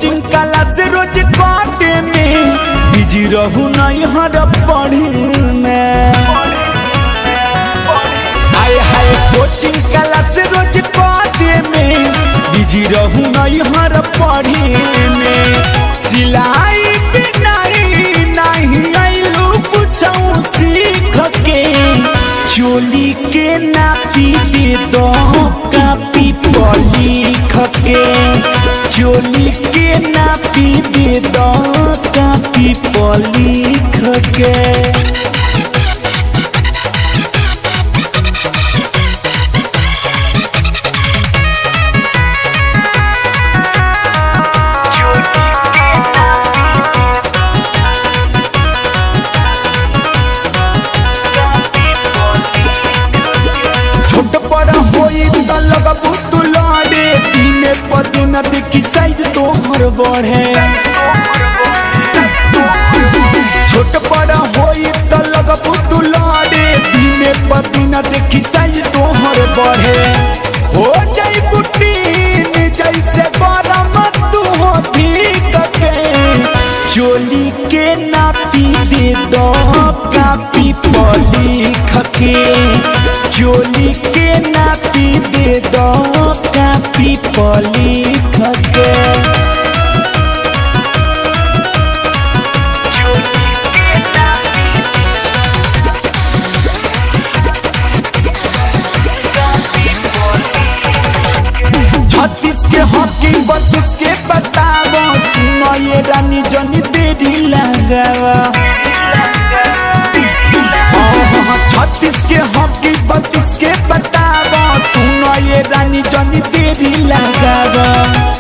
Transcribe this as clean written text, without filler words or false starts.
Coaching class रोज काटे में busy रहू नहीं हर पढ़े में। हाय हाय कोचिंग क्लास रोज काटे में बिजी रहू नहीं हर पढ़े में। सिलाई बिनाई नहीं आइलू कुछ सीख के चोली के नापी दे दो कापी पर लिख के। चोली के नापी दे दो कापी पर लिख के। लगबू तू लाडे दिने पर दिन देखी साइज तोहर बढ़े। छोट बड़ा होई त लगबू तू लाडे दिने पर दिन देखी साइज तोहर बढ़े। हो जाई बुटीन जैसे गरम तू हो भीग के। चोली के नापी दे दो कापी पर लिख के। चोली के नापी दे दो कापी पर लिख के। छत्तीस के हॉकी 32 के बतावा सुनो ये रानी जनी देरी लगावा। 36 के हॉकी 32 के बतावा सुनो ये रानी जनी देरी लगावा।